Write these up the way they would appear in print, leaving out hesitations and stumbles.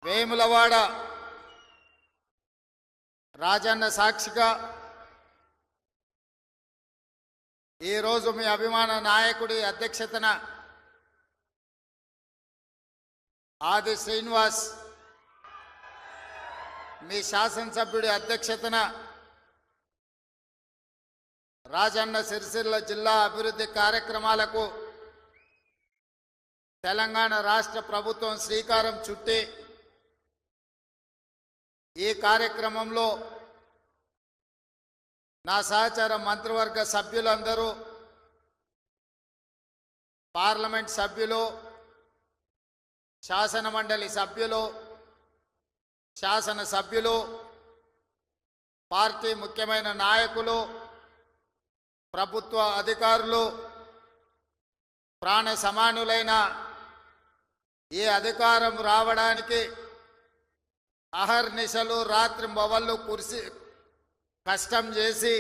వేములవాడ రాజన్న సాక్షిగా ఈ రోజు మీ అభిమాన నాయకుడి అధ్యక్షతన ఆది శ్రీనివాస్ మీ శాసనసభ్యుడి అధ్యక్షతన రాజన్న సిరిసిల్ల జిల్లా అభివృద్ధి కార్యక్రమాలకు తెలంగాణ రాష్ట్ర ప్రభుత్వం శ్రీకారం చుట్టి ఈ కార్యక్రమంలో నా సహచర మంత్రివర్గ సభ్యులందరూ, పార్లమెంట్ సభ్యులు, శాసన మండలి సభ్యులు, శాసన సభ్యులు, పార్టీ ముఖ్యమైన నాయకులు, ప్రభుత్వ అధికారులు, ప్రాణ సమానులైన ఈ అధికారం రావడానికి అహర్నిశలు రాత్రింబవళ్ళు కష్టం చేసి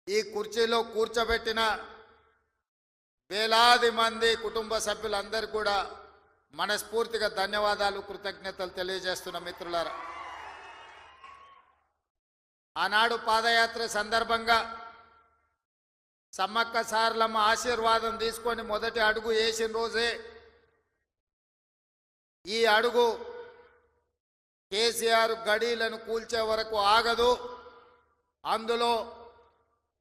ఈ కుర్చీలో కూర్చోబెట్టిన వేలాది మంది కుటుంబ సభ్యులందరూ కూడా మనస్ఫూర్తిగా ధన్యవాదాలు, కృతజ్ఞతలు తెలియజేస్తున్న మిత్రులారా. ఆనాడు పాదయాత్ర సందర్భంగా సమ్మక్క సారలమ్మ ఆశీర్వాదం తీసుకొని మొదటి అడుగు వేసిన రోజే ఈ అడుగు కేసీఆర్ గడీలను కూల్చే వరకు ఆగదు. అందులో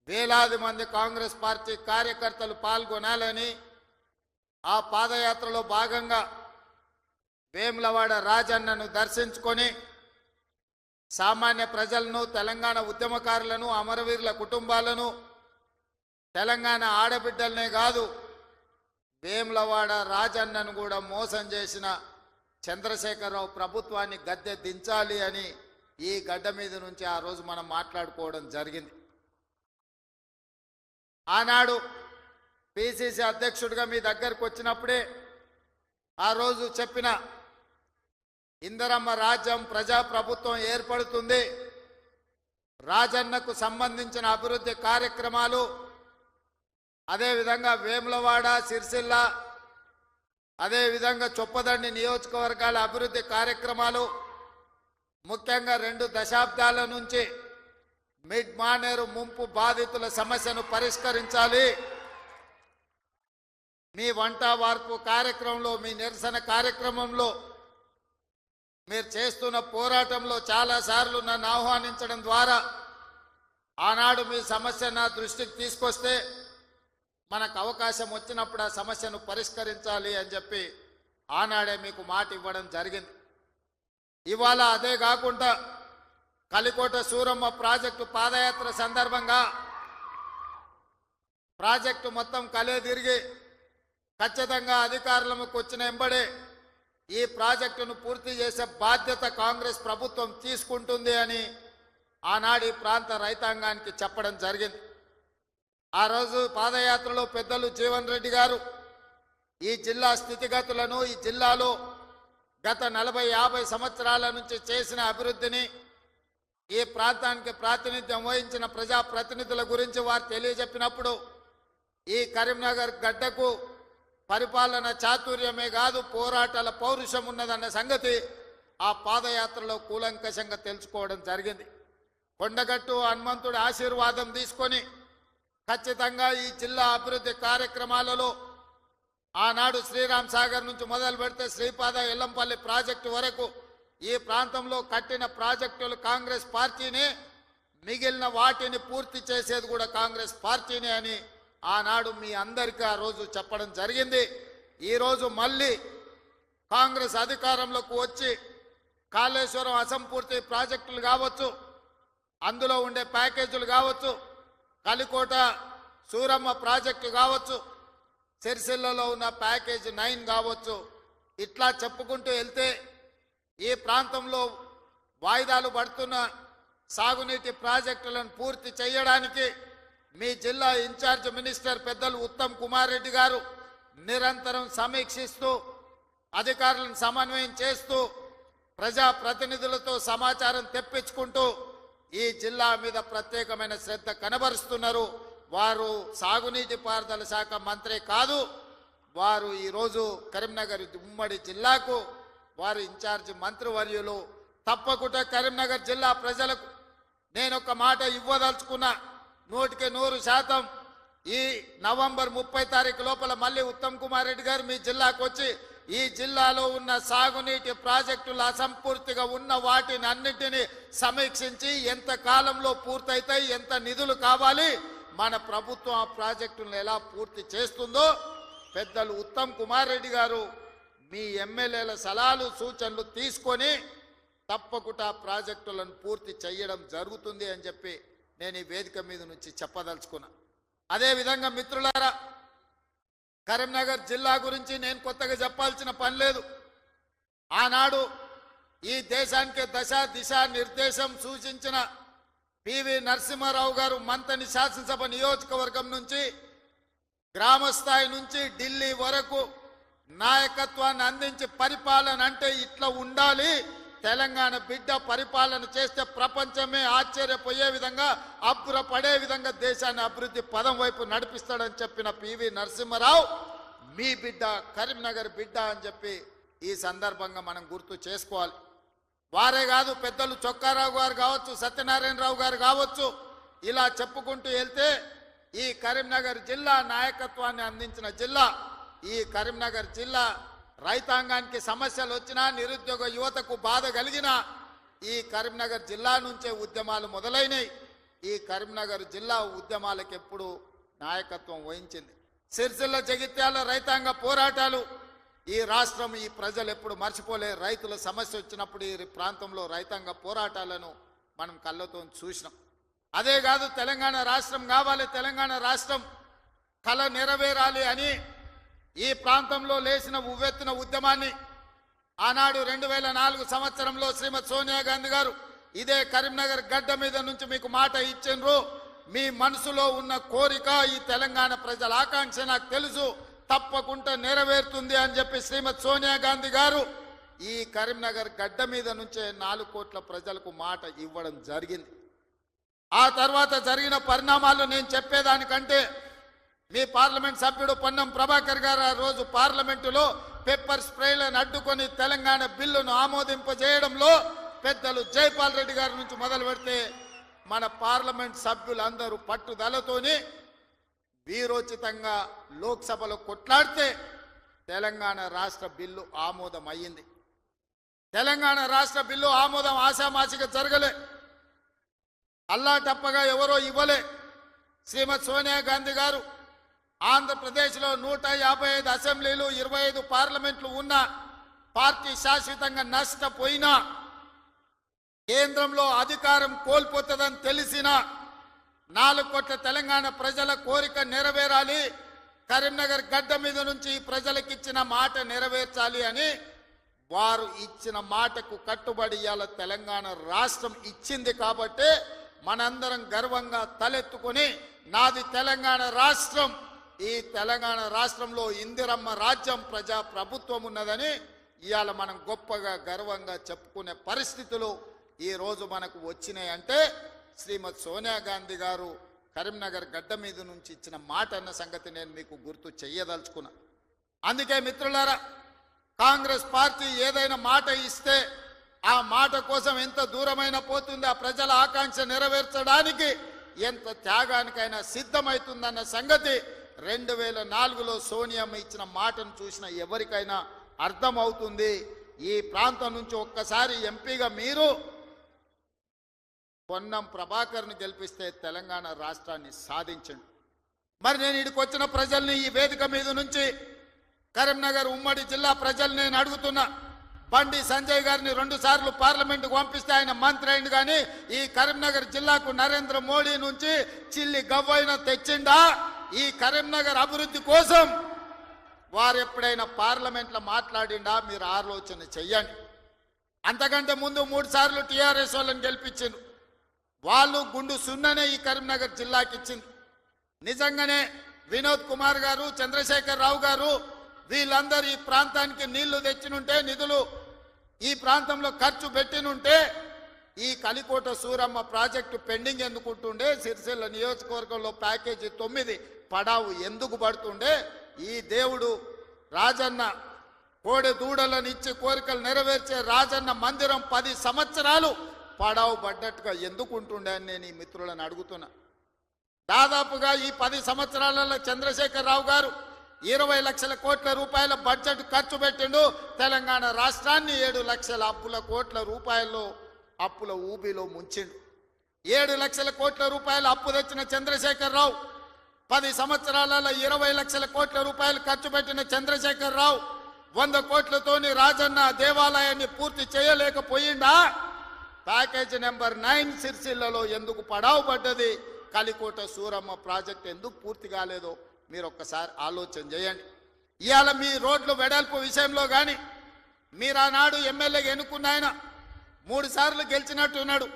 వేలాది మంది కాంగ్రెస్ పార్టీ కార్యకర్తలు పాల్గొనాలని ఆ పాదయాత్రలో భాగంగా వేములవాడ రాజన్నను దర్శించుకొని సామాన్య ప్రజలను, తెలంగాణ ఉద్యమకారులను, అమరవీరుల కుటుంబాలను, తెలంగాణ ఆడబిడ్డలనే కాదు వేములవాడ రాజన్నను కూడా మోసం చేసిన చంద్రశేఖరరావు ప్రభుత్వాన్ని గద్దె దించాలి అని ఈ గడ్డ మీద నుంచి ఆ రోజు మనం మాట్లాడుకోవడం జరిగింది. ఆనాడు పిసిసి అధ్యక్షుడిగా మీ దగ్గరకు వచ్చినప్పుడే ఆ రోజు చెప్పిన ఇందిరమ్మ రాజ్యం ప్రజాప్రభుత్వం ఏర్పడుతుంది, రాజన్నకు సంబంధించిన అభివృద్ధి కార్యక్రమాలు, అదేవిధంగా వేములవాడ, సిరిసిల్ల, అదేవిధంగా చొప్పదండి నియోజకవర్గాల అభివృద్ధి కార్యక్రమాలు, ముఖ్యంగా 2 దశాబ్దాల నుంచి మిడ్ మానేరు ముంపు బాధితుల సమస్యను పరిష్కరించాలి. మీ వంట వార్పు కార్యక్రమంలో, మీ నిరసన కార్యక్రమంలో, మీరు చేస్తున్న పోరాటంలో చాలాసార్లు నన్ను ఆహ్వానించడం ద్వారా ఆనాడు మీ సమస్య నా దృష్టికి తీసుకొస్తే మనకు అవకాశం వచ్చినప్పుడు ఆ సమస్యను పరిష్కరించాలి అని చెప్పి ఆనాడే మీకు మాట ఇవ్వడం జరిగింది. ఇవాళ అదే కాకుండా కలికోట సూరమ్మ ప్రాజెక్టు పాదయాత్ర సందర్భంగా ప్రాజెక్టు మొత్తం తిరిగి ఖచ్చితంగా అధికారులకు వచ్చిన వెంబడే ఈ ప్రాజెక్టును పూర్తి చేసే బాధ్యత కాంగ్రెస్ ప్రభుత్వం తీసుకుంటుంది అని ఆనాడు ఈ ప్రాంత రైతాంగానికి చెప్పడం జరిగింది. ఆ రోజు పాదయాత్రలో పెద్దలు జీవన్ రెడ్డి గారు ఈ జిల్లా స్థితిగతులను, ఈ జిల్లాలో గత 40-50 సంవత్సరాల నుంచి చేసిన అభివృద్ధిని, ఈ ప్రాంతానికి ప్రాతినిధ్యం వహించిన ప్రజాప్రతినిధుల గురించి వారు తెలియజెప్పినప్పుడు ఈ కరీంనగర్ గడ్డకు పరిపాలన చాతుర్యమే కాదు పోరాటాల పౌరుషం ఉన్నదన్న సంగతి ఆ పాదయాత్రలో కూలంకషంగా తెలుసుకోవడం జరిగింది. కొండగట్టు హనుమంతుడి ఆశీర్వాదం తీసుకొని ఖచ్చితంగా ఈ జిల్లా అభివృద్ధి కార్యక్రమాలలో ఆనాడు శ్రీరామ్ సాగర్ నుంచి మొదలు పెడితే శ్రీపాద ఎల్లంపల్లి ప్రాజెక్టు వరకు ఈ ప్రాంతంలో కట్టిన ప్రాజెక్టులు కాంగ్రెస్ పార్టీనే, మిగిలిన వాటిని పూర్తి చేసేది కూడా కాంగ్రెస్ పార్టీనే అని ఆనాడు మీ అందరికీ ఆ రోజు చెప్పడం జరిగింది. ఈరోజు మళ్ళీ కాంగ్రెస్ అధికారంలోకి వచ్చి కాళేశ్వరం అసంపూర్తి ప్రాజెక్టులు కావచ్చు, అందులో ఉండే ప్యాకేజీలు కావచ్చు, కలికోట సూరమ్మ ప్రాజెక్టు కావచ్చు, సిరిసిల్లలో ఉన్న ప్యాకేజీ 9 కావచ్చు, ఇట్లా చెప్పుకుంటూ వెళ్తే ఈ ప్రాంతంలో వాయిదాలు పడుతున్న సాగునీటి ప్రాజెక్టులను పూర్తి చేయడానికి మీ జిల్లా ఇన్ఛార్జ్ మినిస్టర్ పెద్దలు ఉత్తమ్ కుమార్ రెడ్డి గారు నిరంతరం సమీక్షిస్తూ, అధికారులను సమన్వయం చేస్తూ, ప్రజాప్రతినిధులతో సమాచారం తెప్పించుకుంటూ ఈ జిల్లా మీద ప్రత్యేకమైన శ్రద్ధ కనబరుస్తున్నారు. వారు సాగునీటి పారుదల శాఖ మంత్రి కాదు, వారు ఈరోజు కరీంనగర్ ఉమ్మడి జిల్లాకు వారి ఇన్ఛార్జి మంత్రివర్యులు తప్పకుండా కరీంనగర్ జిల్లా ప్రజలకు నేను ఒక మాట ఇవ్వదలుచుకున్నా. 100% ఈ నవంబర్ 30 తారీఖు లోపల మళ్ళీ ఉత్తమ్ కుమార్ రెడ్డి గారు మీ జిల్లాకు వచ్చి ఈ జిల్లాలో ఉన్న సాగునీటి ప్రాజెక్టులు అసంపూర్తిగా ఉన్న వాటిని అన్నింటినీ సమీక్షించి ఎంత కాలంలో పూర్తయితాయి, ఎంత నిధులు కావాలి, మన ప్రభుత్వం ఆ ప్రాజెక్టులను ఎలా పూర్తి చేస్తుందో పెద్దలు ఉత్తమ్ కుమార్ రెడ్డి గారు మీ ఎమ్మెల్యేల సలహాలు సూచనలు తీసుకొని తప్పకుండా ప్రాజెక్టులను పూర్తి చేయడం జరుగుతుంది అని చెప్పి నేను ఈ వేదిక మీద నుంచి చెప్పదలుచుకున్నా. అదేవిధంగా మిత్రులారా, కరీంనగర్ జిల్లా గురించి నేను కొత్తగా చెప్పాల్సిన పని లేదు. ఆనాడు ఈ దేశానికి దిశ నిర్దేశం సూచించిన పివి నరసింహారావు గారు మంతని శాసనసభ నియోజకవర్గం నుంచి గ్రామస్థాయి నుంచి ఢిల్లీ వరకు నాయకత్వాన్ని అందించి పరిపాలన అంటే ఇట్లా ఉండాలి, తెలంగాణ బిడ్డ పరిపాలన చేస్తే ప్రపంచమే ఆశ్చర్యపోయే విధంగా అబ్బురపడే విధంగా దేశాన్ని అభివృద్ధి పదం వైపు నడిపిస్తాడని చెప్పిన పివి నరసింహారావు మీ బిడ్డ, కరీంనగర్ బిడ్డ అని చెప్పి ఈ సందర్భంగా మనం గుర్తు చేసుకోవాలి. వారే కాదు, పెద్దలు చొక్కారావు గారు కావచ్చు, సత్యనారాయణరావు గారు కావచ్చు, ఇలా చెప్పుకుంటూ వెళ్తే ఈ కరీంనగర్ జిల్లా నాయకత్వాన్ని అందించిన జిల్లా. ఈ కరీంనగర్ జిల్లా రైతాంగానికి సమస్యలు వచ్చినా, నిరుద్యోగ యువతకు బాధ కలిగినా ఈ కరీంనగర్ జిల్లా నుంచే ఉద్యమాలు మొదలైనవి. ఈ కరీంనగర్ జిల్లా ఉద్యమాలకు ఎప్పుడు నాయకత్వం వహించింది. సిరిసిల్ల జగిత్యాల రైతాంగ పోరాటాలు ఈ రాష్ట్రం, ఈ ప్రజలు ఎప్పుడు మర్చిపోలే. రైతుల సమస్య వచ్చినప్పుడు ఈ ప్రాంతంలో రైతాంగ పోరాటాలను మనం కళ్ళతో చూసినాం. అదే కాదు, తెలంగాణ రాష్ట్రం కావాలి, తెలంగాణ రాష్ట్రం కళ నెరవేరాలి అని ఈ ప్రాంతంలో లేచిన ఉవ్వెత్తున ఉద్యమాన్ని ఆనాడు 2004 సంవత్సరంలో శ్రీమతి సోనియా గాంధీ గారు ఇదే కరీంనగర్ గడ్డ మీద నుంచి మీకు మాట ఇచ్చిండ్రు. మీ మనసులో ఉన్న కోరిక, ఈ తెలంగాణ ప్రజల ఆకాంక్ష నాకు తెలుసు, తప్పకుండా నెరవేరుతుంది అని చెప్పి శ్రీమతి సోనియా గాంధీ గారు ఈ కరీంనగర్ గడ్డ మీద నుంచే 4 కోట్ల ప్రజలకు మాట ఇవ్వడం జరిగింది. ఆ తర్వాత జరిగిన పరిణామాలు నేను చెప్పేదానికంటే మీ పార్లమెంట్ సభ్యుడు పొన్నం ప్రభాకర్ గారు ఆ రోజు పార్లమెంటులో పెప్పర్ స్ప్రేలను అడ్డుకొని తెలంగాణ బిల్లును ఆమోదింపజేయడంలో పెద్దలు జైపాల్ రెడ్డి గారి నుంచి మొదలు పెడితే మన పార్లమెంట్ సభ్యులందరూ పట్టుదలతోని వీరోచితంగా లోక్సభలో కొట్లాడితే తెలంగాణ రాష్ట్ర బిల్లు ఆమోదం అయ్యింది. తెలంగాణ రాష్ట్ర బిల్లు ఆమోదం ఆశామాసిగా జరగలే, అల్లాటప్పగా ఎవరో ఇవ్వలే. శ్రీమతి సోనియా గాంధీ గారు ఆంధ్రప్రదేశ్లో 155 అసెంబ్లీలు, 25 పార్లమెంట్లు ఉన్న పార్టీ శాశ్వతంగా నష్టపోయినా, కేంద్రంలో అధికారం కోల్పోతుందని తెలిసిన 4 కోట్ల తెలంగాణ ప్రజల కోరిక నెరవేరాలి, కరీంనగర్ గడ్డ మీద నుంచి ప్రజలకు ఇచ్చిన మాట నెరవేర్చాలి అని వారు ఇచ్చిన మాటకు కట్టుబడి ఇవాళ తెలంగాణ రాష్ట్రం ఇచ్చింది. కాబట్టి మనందరం గర్వంగా తలెత్తుకొని నాది తెలంగాణ రాష్ట్రం, ఈ తెలంగాణ రాష్ట్రంలో ఇందిరమ్మ రాజ్యం, ప్రజా ప్రభుత్వం ఉన్నదని ఇవాళ మనం గొప్పగా గర్వంగా చెప్పుకునే పరిస్థితులు ఈ రోజు మనకు వచ్చినాయి. అంటే శ్రీమతి సోనియా గాంధీ గారు కరీంనగర్ గడ్డ మీద నుంచి ఇచ్చిన మాట అన్న సంగతి నేను మీకు గుర్తు చెయ్యదలుచుకున్నా. అందుకే మిత్రులారా, కాంగ్రెస్ పార్టీ ఏదైనా మాట ఇస్తే ఆ మాట కోసం ఎంత దూరమైనా పోతుంది, ఆ ప్రజల ఆకాంక్ష నెరవేర్చడానికి ఎంత త్యాగానికైనా సిద్ధమవుతుందన్న సంగతి 2004లో సోనియమ్మ ఇచ్చిన మాటను చూసిన ఎవరికైనా అర్థమవుతుంది. ఈ ప్రాంతం నుంచి ఒక్కసారి ఎంపీగా మీరు పొన్నం ప్రభాకర్ను గెలిపిస్తే తెలంగాణ రాష్ట్రాన్ని సాధించండి. మరి నేను ఇక్కడికి వచ్చిన ప్రజల్ని, ఈ వేదిక మీద నుంచి కరీంనగర్ ఉమ్మడి జిల్లా ప్రజల్ని నేను అడుగుతున్నా. బండి సంజయ్ గారిని 2 సార్లు పార్లమెంటుకు పంపిస్తే ఆయన మంత్రి అయింది, కానీ ఈ కరీంనగర్ జిల్లాకు నరేంద్ర మోడీ నుంచి చిల్లి గవ్వైనా తెచ్చిండా? ఈ కరీంనగర్ అభివృద్ధి కోసం వారు ఎప్పుడైనా పార్లమెంట్లో మాట్లాడిండా? మీరు ఆలోచన చెయ్యండి. అంతకంటే ముందు 3 సార్లు టీఆర్ఎస్ వాళ్ళని గెలిపించిండ్రు. వాళ్ళు గుండు సున్ననే ఈ కరీంనగర్ జిల్లాకి ఇచ్చింది. నిజంగానే వినోద్ కుమార్ గారు, చంద్రశేఖర్ రావు గారు వీళ్ళందరూ ఈ ప్రాంతానికి నీళ్లు తెచ్చినుంటే, నిధులు ఈ ప్రాంతంలో ఖర్చు పెట్టినుంటే ఈ కలికోట సూరమ్మ ప్రాజెక్టు పెండింగ్ ఎందుకుంటుండే? సిరిసిల్ల నియోజకవర్గంలో ప్యాకేజీ 9 పడావు ఎందుకు పడుతుండే? ఈ దేవుడు రాజన్న కోడి దూడలను ఇచ్చి కోరికలు నెరవేర్చే రాజన్న మందిరం 10 సంవత్సరాలు పడావు పడ్డట్టుగా ఎందుకు ఉంటుండే అని నేను ఈ మిత్రులను అడుగుతున్నా. దాదాపుగా ఈ 10 సంవత్సరాలలో చంద్రశేఖరరావు గారు 20 లక్షల కోట్ల రూపాయల బడ్జెట్ ఖర్చు పెట్టిండు. తెలంగాణ రాష్ట్రాన్ని 7 లక్షల కోట్ల రూపాయల్లో అప్పుల ఊబిలో ముంచిండు. 7 లక్షల కోట్ల రూపాయల అప్పు తెచ్చిన చంద్రశేఖరరావు, 10 సంవత్సరాలలో 20 లక్షల కోట్ల రూపాయలు ఖర్చు పెట్టిన చంద్రశేఖరరావు 100 కోట్లతోని రాజన్న దేవాలయాన్ని పూర్తి చేయలేకపోయిందా? ప్యాకేజ్ నెంబర్ 9 సిరిసిల్లలో ఎందుకు పడావు పడ్డది? కలికోట సూరమ్మ ప్రాజెక్ట్ ఎందుకు పూర్తి కాలేదో మీరు ఒక్కసారి ఆలోచన చేయండి. ఇవాళ మీ రోడ్లు వెడల్పు విషయంలో కానీ మీరు ఆనాడు ఎమ్మెల్యేగా ఎన్నుకున్న ఆయన 3 సార్లు గెలిచినట్టున్నాడు.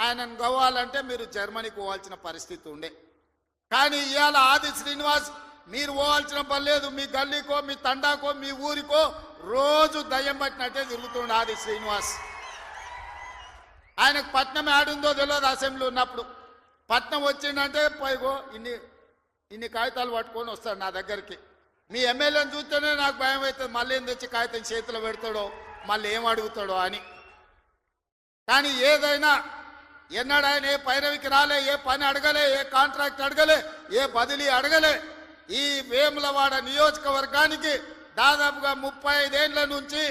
ఆయనను గవ్వాలంటే మీరు జర్మనీకి పోవాల్సిన పరిస్థితి ఉండే. కానీ ఇవాళ ఆది శ్రీనివాస్ మీరు పోవాల్సిన పని లేదు. మీ గల్లీకో మీ తండాకో మీ ఊరికో రోజు దయ్యం పట్టినట్టే తిరుగుతుండే ఆది శ్రీనివాస్. ఆయనకు పట్నం ఆడుందో తెలియదు. అసెంబ్లీ ఉన్నప్పుడు పట్నం వచ్చిందంటే పైగో ఇన్ని కాగితాలు పట్టుకొని వస్తాడు నా దగ్గరికి. మీ ఎమ్మెల్యేని చూస్తేనే నాకు భయం అవుతుంది, మళ్ళీ ఏం తెచ్చి కాగితం చేతిలో పెడతాడో, మళ్ళీ ఏం అడుగుతాడో అని. కానీ ఏదైనా ఎన్నడూ ఆయన ఏ పైరవికి రాలే, ఏ పని అడగలే, ఏ కాంట్రాక్ట్ అడగలే, ఏ బదిలీ అడగలే. ఈ వేములవాడ నియోజకవర్గానికి దాదాపుగా 35 ఏళ్ల నుంచి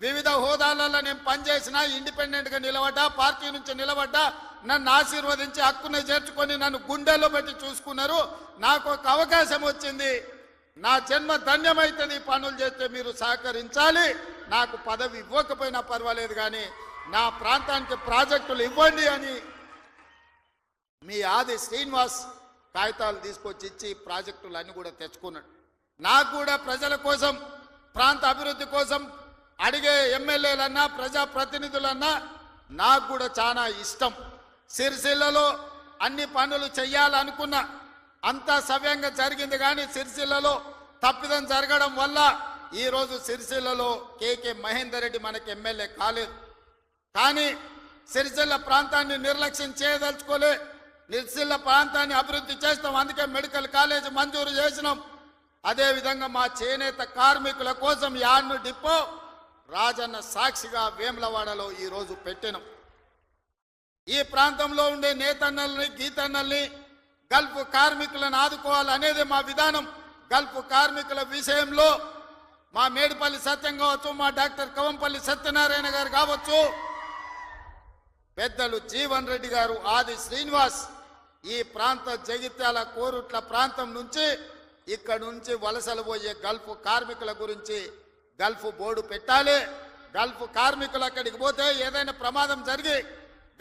వివిధ హోదాలలో నేను పనిచేసిన, ఇండిపెండెంట్గా నిలబడ్డా, పార్టీ నుంచి నిలబడ్డా, నన్ను ఆశీర్వదించి హక్కుని చేర్చుకొని నన్ను గుండెల్లో పెట్టి చూసుకున్నారు. నాకు ఒక అవకాశం వచ్చింది, నా జన్మ ధన్యమైతుంది. పనులు చేస్తే మీరు సహకరించాలి. నాకు పదవి ఇవ్వకపోయినా పర్వాలేదు, కానీ నా ప్రాంతానికి ప్రాజెక్టులు ఇవ్వండి అని మీ ఆది శ్రీనివాస్ కాగితాలు తీసుకొచ్చి ఇచ్చి ప్రాజెక్టులు అన్ని కూడా తెచ్చుకున్నాడు. నాకు కూడా ప్రజల కోసం, ప్రాంత అభివృద్ధి కోసం అడిగే ఎమ్మెల్యేలన్నా ప్రజాప్రతినిధులన్నా నాకు కూడా చాలా ఇష్టం. సిరిసిల్లలో అన్ని పనులు చెయ్యాలనుకున్నా, అంతా సవ్యంగా జరిగింది. కానీ సిరిసిల్లలో తప్పిదం జరగడం వల్ల ఈరోజు సిరిసిల్లలో కేకే మహేందర్ రెడ్డి మనకి ఎమ్మెల్యే కాలేదు. కానీ సిరిసిల్ల ప్రాంతాన్ని నిర్లక్ష్యం చేయదలుచుకోలే. సిరిసిల్ల ప్రాంతాన్ని అభివృద్ధి చేస్తాం, అందుకే మెడికల్ కాలేజ్ మంజూరు చేసినాం. అదేవిధంగా మా చేనేత కార్మికుల కోసం యాడ్ను డిపో రాజన్న సాక్షిగా వేములవాడలో ఈరోజు పెట్టినాం. ఈ ప్రాంతంలో ఉండే నేతన్నల్ని, గీతన్నల్ని, గల్ఫ్ కార్మికులను ఆదుకోవాలనేది మా విధానం. గల్ఫ్ కార్మికుల విషయంలో మా మేడిపల్లి సత్యం కావచ్చు, మా డాక్టర్ కవంపల్లి సత్యనారాయణ గారు కావచ్చు, పెద్దలు జీవన్ రెడ్డి గారు, ఆది శ్రీనివాస్ ఈ ప్రాంత జగిత్యాల కోరుట్ల ప్రాంతం నుంచి ఇక్కడ నుంచి వలసలు పోయే గల్ఫ్ కార్మికుల గురించి గల్ఫ్ బోర్డు పెట్టాలి. గల్ఫ్ కార్మికులు అక్కడికి పోతే ఏదైనా ప్రమాదం జరిగి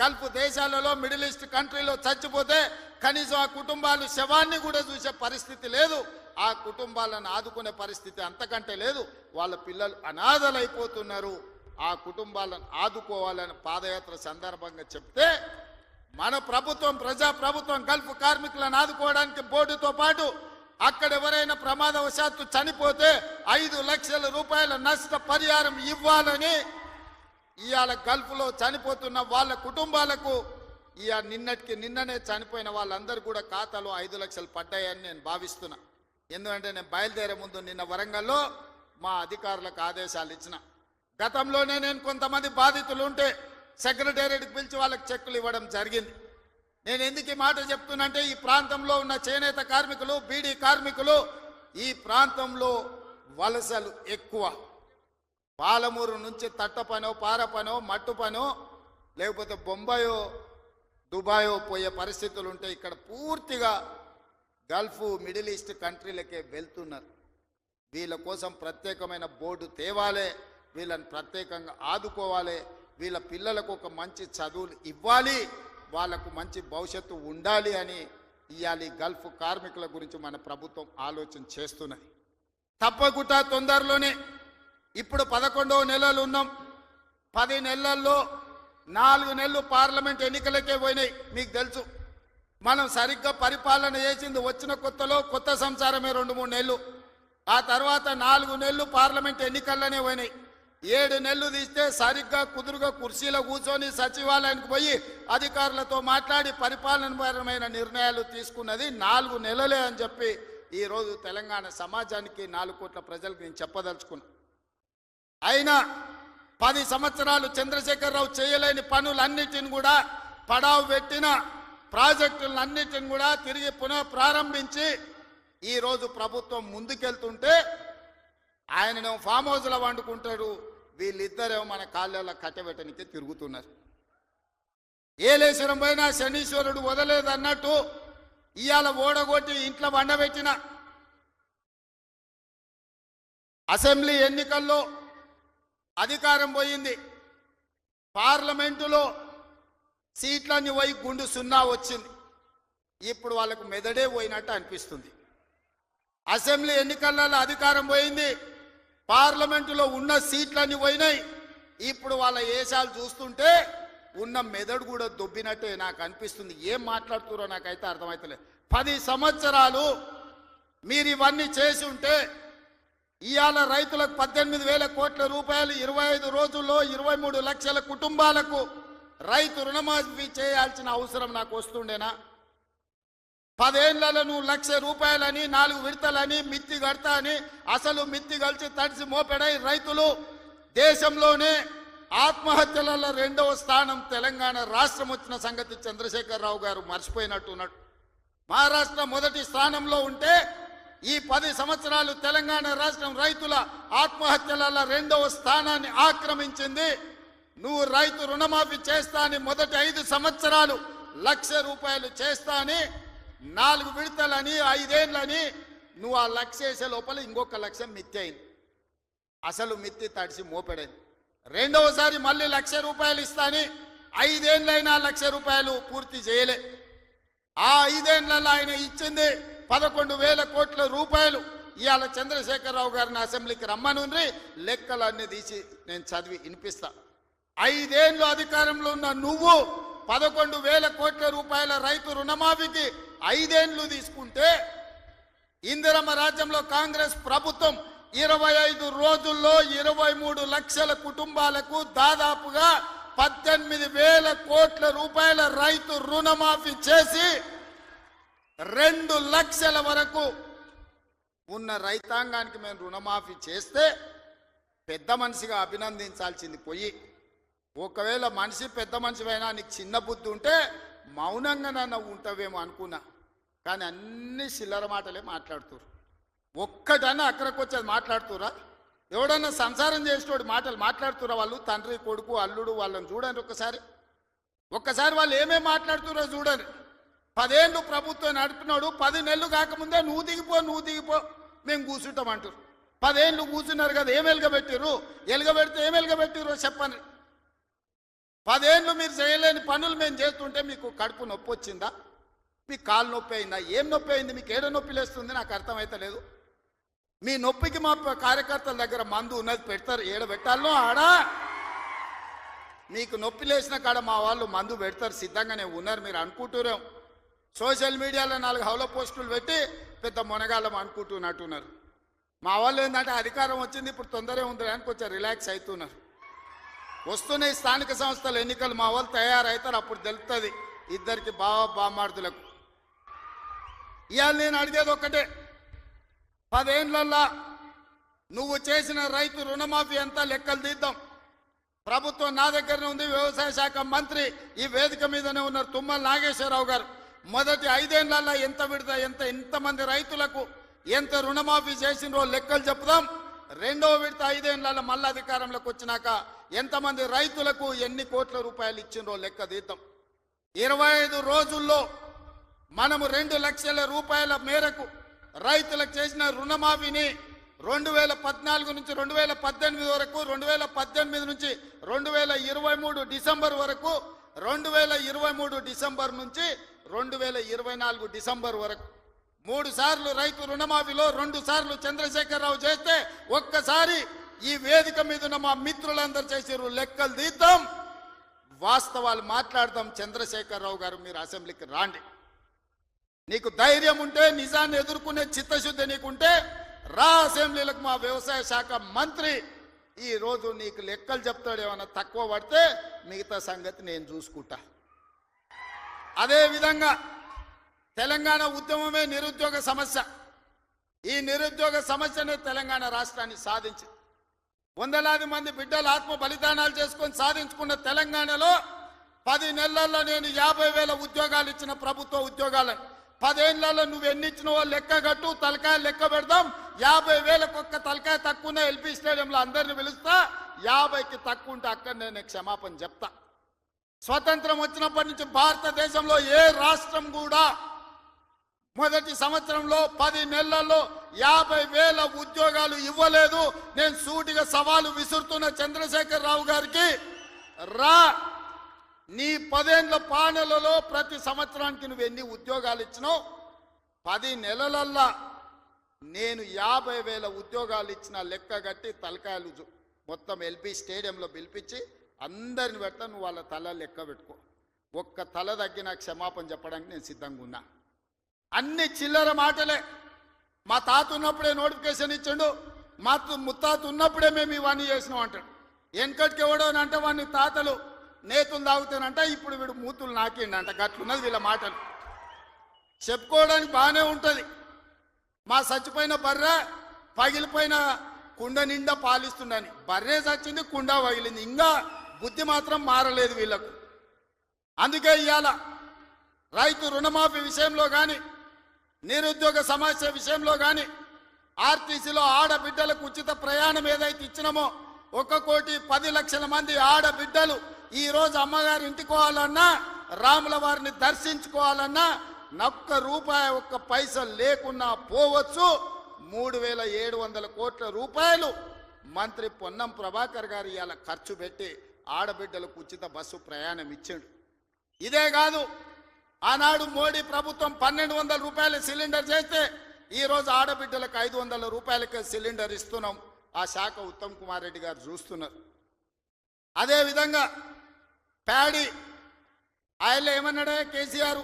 గల్ఫ్ దేశాలలో, మిడిల్ ఈస్ట్ కంట్రీలో చచ్చిపోతే కనీసం ఆ కుటుంబాలు శవాన్ని కూడా చూసే పరిస్థితి లేదు. ఆ కుటుంబాలను ఆదుకునే పరిస్థితి అంతకంటే లేదు. వాళ్ళ పిల్లలు అనాథలైపోతున్నారు. ఆ కుటుంబాలను ఆదుకోవాలని పాదయాత్ర సందర్భంగా చెప్తే మన ప్రభుత్వం, ప్రజా ప్రభుత్వం గల్ఫ్ కార్మికులను ఆదుకోవడానికి బోర్డుతో పాటు అక్కడ ఎవరైనా ప్రమాదవశాత్తు చనిపోతే 5 లక్షల రూపాయల నష్ట పరిహారం ఇవ్వాలని ఇవాళ గల్ఫ్లో చనిపోతున్న వాళ్ళ కుటుంబాలకు నిన్ననే చనిపోయిన వాళ్ళందరూ కూడా ఖాతాలో 5 లక్షలు పడ్డాయని నేను భావిస్తున్నా. ఎందుకంటే నేను బయలుదేరే ముందు నిన్న వరంగల్లో మా అధికారులకు ఆదేశాలు ఇచ్చిన. గతంలోనే నేను కొంతమంది బాధితులు ఉంటే సెక్రటేరియట్కి పిలిచి వాళ్ళకి చెక్కులు ఇవ్వడం జరిగింది. నేను ఎందుకు ఈ మాట చెప్తున్నంటే ఈ ప్రాంతంలో ఉన్న చేనేత కార్మికులు, బీడీ కార్మికులు ఈ ప్రాంతంలో వలసలు ఎక్కువ. పాలమూరు నుంచి తట్ట పనో, పార పనో, మట్టు పనో, లేకపోతే బొంబాయో, దుబాయో పోయే పరిస్థితులు ఉంటే ఇక్కడ పూర్తిగా గల్ఫ్, మిడిల్ ఈస్ట్ కంట్రీలకే వెళ్తున్నారు. వీళ్ళ కోసం ప్రత్యేకమైన బోర్డు తేవాలి, వీళ్ళని ప్రత్యేకంగా ఆదుకోవాలి, వీళ్ళ పిల్లలకు ఒక మంచి చదువులు ఇవ్వాలి, వాళ్లకు మంచి భవిష్యత్తు ఉండాలి అని ఇవాళ గల్ఫ్ కార్మికుల గురించి మన ప్రభుత్వం ఆలోచన చేస్తున్నది. తప్పకుండా తొందరలోనే ఇప్పుడు 11వ నెలలు ఉన్నాం. 10 నెలల్లో 4 నెలలు పార్లమెంట్ ఎన్నికలకే పోయినాయి. మీకు తెలుసు, మనం సరిగ్గా పరిపాలన చేసింది వచ్చిన కొత్తలో కొత్త సంసారమే 2-3 నెలలు. ఆ తర్వాత 4 నెలలు పార్లమెంట్ ఎన్నికల్లోనే పోయినాయి. 7 నెలలు తీస్తే సరిగ్గా కుదురుగా కుర్చీలో కూర్చొని సచివాలయానికి పోయి అధికారులతో మాట్లాడి పరిపాలనపరమైన నిర్ణయాలు తీసుకున్నది 4 నెలలే అని చెప్పి ఈరోజు తెలంగాణ సమాజానికి, 4 కోట్ల ప్రజలకు నేను చెప్పదలుచుకున్నా. అయినా 10 సంవత్సరాలు చంద్రశేఖరరావు చేయలేని పనులన్నిటిని కూడా పడావు పెట్టిన ప్రాజెక్టులన్నిటిని కూడా తిరిగి పునః ప్రారంభించి ఈరోజు ప్రభుత్వం ముందుకెళ్తుంటే ఆయననేమో ఫామ్ హౌస్లో వండుకుంటాడు, వీళ్ళిద్దరేమో మన కాళ్ళలో కట్టబెట్టనికి తిరుగుతున్నారు. ఏలేశ్వరం పోయినా శనీశ్వరుడు వదలేదన్నట్టు ఇవాళ ఓడగొట్టి ఇంట్లో వండబెట్టిన అసెంబ్లీ ఎన్నికల్లో అధికారం పోయింది, పార్లమెంటులో సీట్లన్నీ పోయి గుండు సున్నా వచ్చింది. ఇప్పుడు వాళ్ళకు మెదడే పోయినట్టు అనిపిస్తుంది. అసెంబ్లీ ఎన్నికలలో అధికారం పోయింది, పార్లమెంటులో ఉన్న సీట్లన్నీ పోయినాయి. ఇప్పుడు వాళ్ళ ఏషాలు చూస్తుంటే ఉన్న మెదడు కూడా దొబ్బినట్టే నాకు అనిపిస్తుంది. ఏం మాట్లాడుతున్నారో నాకైతే అర్థమవుతలేదు. 10 సంవత్సరాలు మీరు ఇవన్నీ చేసి ఉంటే ఇవాళ రైతులకు 18,000 కోట్ల రూపాయలు 25 రోజుల్లో 23 లక్షల కుటుంబాలకు రైతు రుణమాఫీ చేయాల్సిన అవసరం నాకు వస్తుండేనా? 10 ఏళ్లలో నువ్వు 1,00,000 రూపాయలని 4 విడతలని మిత్తి కడతా అని అసలు మిత్తి కలిసి తడిసి మోపెడై రైతులు దేశంలోనే ఆత్మహత్యలలో 2వ స్థానం తెలంగాణ రాష్ట్రం వచ్చిన సంగతి చంద్రశేఖరరావు గారు మర్చిపోయినట్టున్నాడు. మహారాష్ట్ర మొదటి స్థానంలో ఉంటే ఈ 10 సంవత్సరాలు తెలంగాణ రాష్ట్రం రైతుల ఆత్మహత్యలలో 2వ స్థానాన్ని ఆక్రమించింది. నువ్వు రైతు రుణమాఫీ చేస్తా అని మొదటి 5 సంవత్సరాలు 1,00,000 రూపాయలు చేస్తా అని 4 విడతలని 5 ఏళ్ళని నువ్వు ఆ 1,00,000 చేసే లోపల ఇంకొక 1,00,000 మిత్తి అయింది. అసలు మిత్తి తడిసి మోపెడైంది. రెండవసారి మళ్ళీ 1,00,000 రూపాయలు ఇస్తా అని 5 ఏళ్ళైనా 1,00,000 రూపాయలు పూర్తి చేయలే. ఆ 5 ఏళ్లలో ఆయన ఇచ్చింది 11,000 కోట్ల రూపాయలు. ఇవాళ చంద్రశేఖరరావు గారిని అసెంబ్లీకి రమ్మనుండ్రి, లెక్కలన్నీ తీసి నేను చదివి వినిపిస్తా. 5 ఏళ్ళు అధికారంలో ఉన్న నువ్వు 11,000 కోట్ల రూపాయల రైతు రుణమాఫీకి 5 ఏళ్ళు తీసుకుంటే ఇందిరమ్మ రాజ్యంలో కాంగ్రెస్ ప్రభుత్వం 25 రోజుల్లో 23 లక్షల కుటుంబాలకు దాదాపుగా 18,000 కోట్ల రూపాయల రైతు రుణమాఫీ చేసి 2 లక్షల వరకు ఉన్న రైతాంగానికి మేము రుణమాఫీ చేస్తే పెద్ద మనిషిగా అభినందించాల్సింది పోయి, ఒకవేళ మనిషి పెద్ద మనిషివైనా నీకు చిన్న బుద్ధి ఉంటే మౌనంగా నన్ను ఉంటావేమో అనుకున్నా. కానీ అన్ని చిల్లర మాటలే మాట్లాడుతురు. ఒక్కటన్నా అక్కడికి వచ్చేది మాట్లాడుతురా? ఎవడన్నా సంసారం చేసేటోడు మాటలు మాట్లాడుతురా? వాళ్ళు తండ్రి కొడుకు అల్లుడు వాళ్ళని చూడండి ఒక్కసారి వాళ్ళు ఏమేమి మాట్లాడుతురో చూడండి. 10 ఏళ్ళు ప్రభుత్వం నడిపినాడు, 10 నెలలు కాకముందే నువ్వు దిగిపో మేము కూర్చుంటామంటారు. 10 ఏళ్ళు కూర్చున్నారు కదా, ఏం ఎలగబెట్టిర్రు? ఎలగబెడితే ఏం ఎలగబెట్టిర్రో చెప్పండి. 10 ఏళ్ళు మీరు చేయలేని పనులు మేము చేస్తుంటే మీకు కడుపు నొప్పి వచ్చిందా? మీకు కాలు నొప్పి అయిందా? ఏం నొప్పి అయింది? మీకు ఏడో నొప్పి లేస్తుంది? నాకు అర్థమైతలేదు. మీ నొప్పికి మా కార్యకర్తల దగ్గర మందు ఉన్నది, పెడతారు. ఏడ పెట్టాలో ఆడా మీకు నొప్పి లేచిన కాడ మా వాళ్ళు మందు పెడతారు, సిద్ధంగానే ఉన్నారు. మీరు అనుకుంటున్నాం సోషల్ మీడియాలో 4 హౌల పోస్టులు పెట్టి పెద్ద మునగాళ్ళం అనుకుంటున్నట్టున్నారు. మా వాళ్ళు ఏంటంటే అధికారం వచ్చింది ఇప్పుడు తొందరగా ఉంది అని కొంచెం రిలాక్స్ అవుతున్నారు. వస్తున్నాయి స్థానిక సంస్థల ఎన్నికలు, మా వాళ్ళు తయారవుతారు, అప్పుడు తెలుస్తుంది ఇద్దరికి బామార్దులకు. ఇవాళ నేను అడిగేది ఒక్కటే, 10 ఏళ్లలో నువ్వు చేసిన రైతు రుణమాఫీ అంతా లెక్కలు తీద్దాం. ప్రభుత్వం నా దగ్గరనే ఉంది, వ్యవసాయ శాఖ మంత్రి ఈ వేదిక మీదనే ఉన్నారు తుమ్మల నాగేశ్వరరావు గారు. మొదటి 5 ఏళ్లలో ఎంతమంది రైతులకు ఎంత రుణమాఫీ చేసినో లెక్కలు చెప్దాం. 2వ విడత 5 ఏళ్లలో మళ్ళీ అధికారంలోకి వచ్చినాక ఎంతమంది రైతులకు ఎన్ని కోట్ల రూపాయలు ఇచ్చినో లెక్క తీద్దాం. 25 రోజుల్లో మనము 2 లక్షల రూపాయల మేరకు రైతులకు చేసిన రుణమాఫీని 2014 నుంచి 2018 వరకు, 2018 నుంచి 2023 డిసెంబర్ వరకు, 2023 డిసెంబర్ నుంచి 2024 డిసెంబర్ వరకు 3 సార్లు రైతు రుణమాఫీలో 2 సార్లు చంద్రశేఖరరావు చేస్తే ఒక్కసారి ఈ వేదిక మీద ఉన్న మా మిత్రులందరూ చేసారు. లెక్కలు తీద్దాం, వాస్తవాలు మాట్లాడదాం. చంద్రశేఖరరావు గారు మీరు అసెంబ్లీకి రాండి. నీకు ధైర్యం ఉంటే, నిజాన్ని ఎదుర్కొనే చిత్తశుద్ధి నీకుంటే రా అసెంబ్లీలకు. మా వ్యవసాయ శాఖ మంత్రి ఈరోజు నీకు లెక్కలు చెప్తాడు. ఏమన్నా తక్కువ పడితే మిగతా సంగతి నేను చూసుకుంటా. అదేవిధంగా తెలంగాణ ఉద్యమమే నిరుద్యోగ సమస్య. ఈ నిరుద్యోగ సమస్యనే తెలంగాణ రాష్ట్రాన్ని సాధించింది. వందలాది మంది బిడ్డలు ఆత్మ బలిదానాలు చేసుకొని సాధించుకున్న తెలంగాణలో 10 నెలల్లో నేను 50,000 ఉద్యోగాలు ఇచ్చిన ప్రభుత్వ ఉద్యోగాలను 10 ఏళ్లలో నువ్వు ఎన్ని ఇచ్చినవో లెక్క కట్టు, తలకాయ లెక్క పెడదాం. 50,000 ఒక్క తలకాయ తక్కువ ఎల్పీ స్టేడియంలో అందరిని పిలుస్తా. 50కి తక్కువ ఉంటే అక్కడ నేను క్షమాపణ చెప్తా. స్వతంత్రం వచ్చినప్పటి నుంచి భారతదేశంలో ఏ రాష్ట్రం కూడా మొదటి సంవత్సరంలో 10 నెలల్లో 50,000 ఉద్యోగాలు ఇవ్వలేదు. నేను సూటిగా సవాలు విసురుతున్న చంద్రశేఖర్ రావు గారికి, రా నీ 10 ఏళ్ల పాలనలో ప్రతి సంవత్సరానికి నువ్వు ఎన్ని ఉద్యోగాలు ఇచ్చినావు? 10 నెలలల్లా నేను 50,000 ఉద్యోగాలు ఇచ్చిన లెక్క కట్టి తలకాయలు మొత్తం ఎల్బీ స్టేడియంలో పిలిపించి అందరిని పెడతా. నువ్వు వాళ్ళ తల లెక్క పెట్టుకో. ఒక్క తల తగ్గిన క్షమాపణ చెప్పడానికి నేను సిద్ధంగా ఉన్నా. అన్ని చిల్లర మాటలే. మా తాత ఉన్నప్పుడే నోటిఫికేషన్ ఇచ్చిండు, మా ముత్తాత ఉన్నప్పుడే మేము ఇవన్నీ చేసినాం అంటాడు. వెనకటికి ఎవడోనంటే వాడిని తాతలు నేతులు తాగుతానంట, ఇప్పుడు వీడు మూతులు నాకిండంట. గట్లున్నది వీళ్ళ మాటలు. చెప్పుకోవడానికి బాగానే ఉంటుంది. మా చచ్చిపోయిన బర్రె పగిలిపోయిన కుండ నిండా పాలిస్తుండని. బర్రె చచ్చింది, కుండ పగిలింది. ఇంకా బుద్ధి మాత్రం మారలేదు వీళ్ళకు. అందుకే ఇవాళ రైతు రుణమాఫీ విషయంలో కానీ, నిరుద్యోగ సమస్య విషయంలో కానీ, ఆర్టీసీలో ఆడబిడ్డలకు ఉచిత ప్రయాణం ఏదైతే ఇచ్చినామో 1,10,00,000 మంది ఆడబిడ్డలు ఈరోజు అమ్మగారి ఇంటికి పోవాలన్నా, రాముల వారిని దర్శించుకోవాలన్నా ఒక్క రూపాయి ఒక్క పైస లేకున్నా పోవచ్చు. 3,700 కోట్ల రూపాయలు మంత్రి పొన్నం ప్రభాకర్ గారు ఇవాళ ఖర్చు పెట్టి ఆడబిడ్డలకు ఉచిత బస్సు ప్రయాణం ఇచ్చాడు. ఇదే కాదు, ఆనాడు మోడీ ప్రభుత్వం 1,200 రూపాయల సిలిండర్ చేస్తే ఈరోజు ఆడబిడ్డలకు 500 రూపాయలకే సిలిండర్ ఇస్తున్నాం. ఆ శాఖ ఉత్తమ్ కుమార్ రెడ్డి గారు చూస్తున్నారు. అదేవిధంగా ప్యాడీ ఆయన ఏమన్నాడే కేసీఆర్,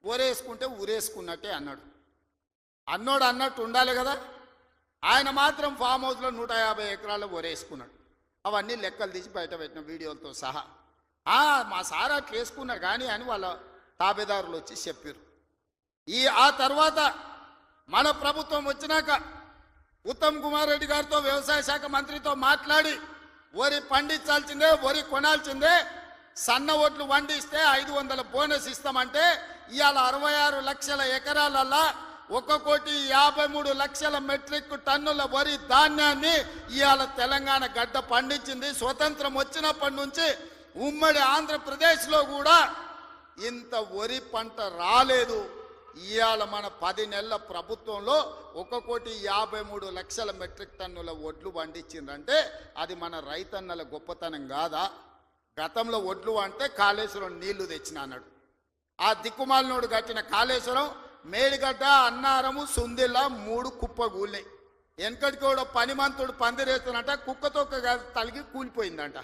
ఊరేసుకుంటే ఊరేసుకున్నట్టే అన్నాడు. అన్నోడు అన్నట్టు ఉండాలి కదా. ఆయన మాత్రం ఫామ్ హౌస్లో 150 ఎకరాలు ఊరేసుకున్నాడు. అవన్నీ లెక్కలు తీసి బయట పెట్టిన వీడియోలతో సహా. మా సార్ అట్లా వేసుకున్నాడు కానీ అని వాళ్ళ తాబేదారులు వచ్చి చెప్పారు. ఆ తర్వాత మన ప్రభుత్వం వచ్చినాక ఉత్తమ్ కుమార్ రెడ్డి గారితో వ్యవసాయ శాఖ మంత్రితో మాట్లాడి వరి పండించాల్సిందే, వరి కొనాల్సిందే, సన్న ఓట్లు వండిస్తే 500 బోనస్ ఇస్తామంటే ఇవాళ 66 లక్షల ఎకరాలల్లా 1,53,00,000 మెట్రిక్ టన్నుల వరి ధాన్యాన్ని ఇవాళ తెలంగాణ గడ్డ పండించింది. స్వతంత్రం వచ్చినప్పటి నుంచి ఉమ్మడి ఆంధ్రప్రదేశ్లో కూడా ఇంత వరి పంట రాలేదు. ఇవాళ మన 10 నెలల ప్రభుత్వంలో 1,53,00,000 మెట్రిక్ టన్నుల వడ్లు పండించిందంటే అది మన రైతన్నల గొప్పతనం కాదా? గతంలో వడ్లు అంటే కాళేశ్వరం నీళ్లు తెచ్చిన అన్నాడు. ఆ దిక్కుమాలినోడు కట్టిన కాళేశ్వరం మేడిగడ్డ, అన్నారము, సుందిల్ల 3 కుప్పగూలినాయి. వెనకటికి కూడా పనిమంతుడు పందిరేస్తున్నట కుక్కతో తలిగి కూలిపోయిందంట.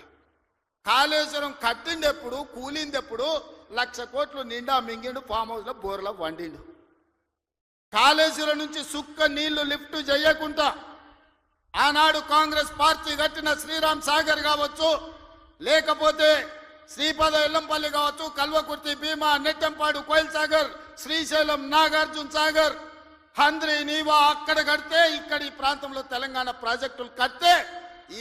కాళేశ్వరం కట్టిండెప్పుడు, కూలిందెప్పుడు? 1,00,000 కోట్లు నిండా మింగిండు, ఫామ్ హౌస్లో బోర్లో వండిండు. కాళేశ్వరం నుంచి సుక్క నీళ్లు లిఫ్ట్ చేయకుండా ఆనాడు కాంగ్రెస్ పార్టీ కట్టిన శ్రీరామ్ సాగర్ కావచ్చు, లేకపోతే శ్రీపద ఎల్లంపల్లి కావచ్చు, కల్వకుర్తి, భీమా, నెట్టంపాడు, కోయిల్ సాగర్, శ్రీశైలం, నాగార్జున సాగర్, హంద్రి, నీవా అక్కడ కడితే ఇక్కడ ఈ ప్రాంతంలో తెలంగాణ ప్రాజెక్టులు కడితే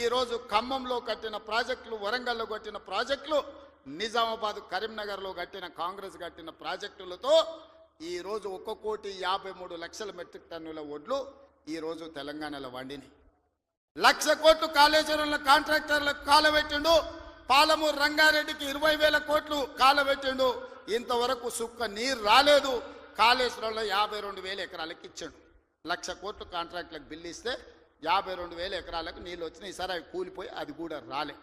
ఈరోజు ఖమ్మంలో కట్టిన ప్రాజెక్టులు, వరంగల్లో కట్టిన ప్రాజెక్టులు, నిజామాబాద్, కరీంనగర్లో కట్టిన కాంగ్రెస్ కట్టిన ప్రాజెక్టులతో ఈరోజు 1,53,00,000 మెట్రిక్ టన్నుల వడ్లు ఈరోజు తెలంగాణలో వండినాయి. 1,00,000 కోట్లు కాళేశ్వరంలో కాంట్రాక్టర్లకు కాలబెట్టిండు. పాలమూరు రంగారెడ్డికి 20,000 కోట్లు కాలబెట్టిండు. ఇంతవరకు సుక్క నీరు రాలేదు. కాళేశ్వరంలో 52,000 ఎకరాలకు ఇచ్చాడు. 1,00,000 కోట్లు కాంట్రాక్టులకు బిల్లు ఇస్తే 52,000 ఎకరాలకు నీళ్ళు వచ్చినాయి. సరే అవి కూలిపోయి అది కూడా రాలే.